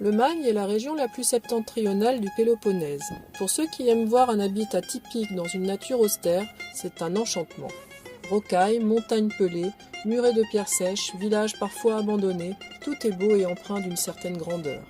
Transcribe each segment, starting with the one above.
Le Magne est la région la plus septentrionale du Péloponnèse. Pour ceux qui aiment voir un habitat typique dans une nature austère, c'est un enchantement. Rocailles, montagnes pelées, murets de pierres sèches, villages parfois abandonnés, tout est beau et empreint d'une certaine grandeur.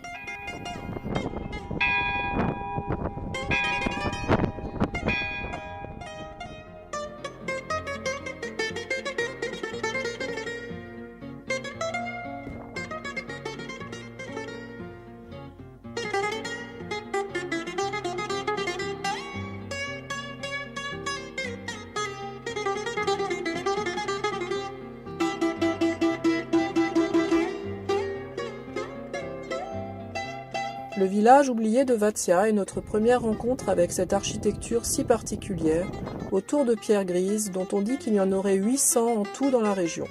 Le village oublié de Vathia est notre première rencontre avec cette architecture si particulière, autour de pierres grises dont on dit qu'il y en aurait 800 en tout dans la région.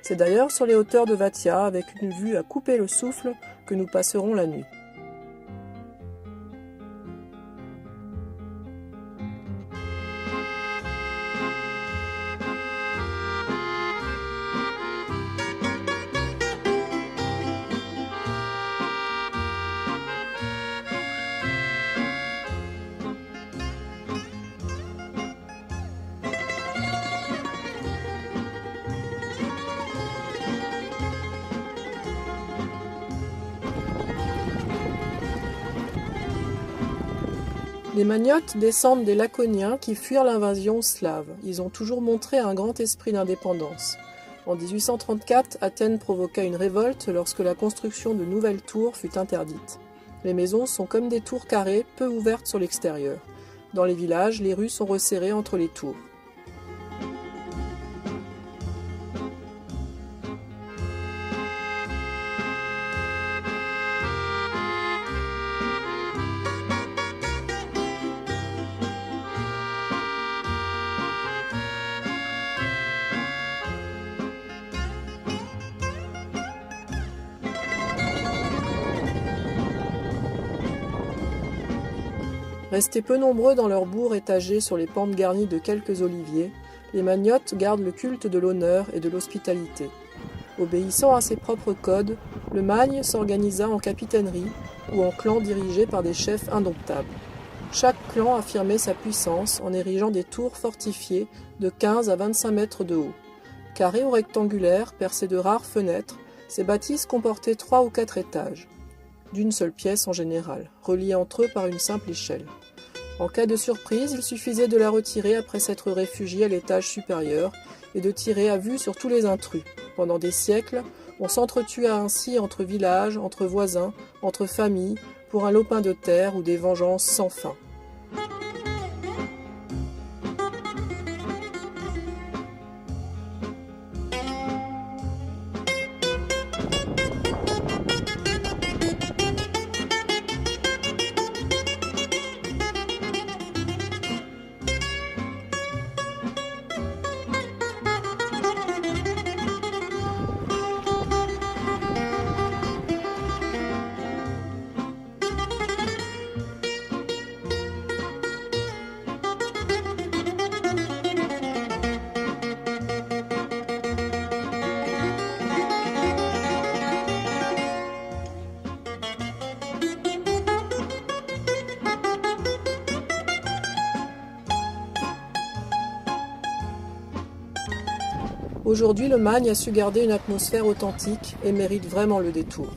C'est d'ailleurs sur les hauteurs de Vathia, avec une vue à couper le souffle, que nous passerons la nuit. Les Magnottes descendent des Laconiens qui fuirent l'invasion slave. Ils ont toujours montré un grand esprit d'indépendance. En 1834, Athènes provoqua une révolte lorsque la construction de nouvelles tours fut interdite. Les maisons sont comme des tours carrées, peu ouvertes sur l'extérieur. Dans les villages, les rues sont resserrées entre les tours. Restés peu nombreux dans leur bourg étagé sur les pentes garnies de quelques oliviers, les Magnottes gardent le culte de l'honneur et de l'hospitalité. Obéissant à ses propres codes, le Magne s'organisa en capitainerie ou en clans dirigés par des chefs indomptables. Chaque clan affirmait sa puissance en érigeant des tours fortifiées de 15 à 25 mètres de haut. Carrées ou rectangulaires, percées de rares fenêtres, ces bâtisses comportaient 3 ou 4 étages, d'une seule pièce en général, reliés entre eux par une simple échelle. En cas de surprise, il suffisait de la retirer après s'être réfugié à l'étage supérieur et de tirer à vue sur tous les intrus. Pendant des siècles, on s'entretua ainsi entre villages, entre voisins, entre familles, pour un lopin de terre ou des vengeances sans fin. Aujourd'hui, le Magne a su garder une atmosphère authentique et mérite vraiment le détour.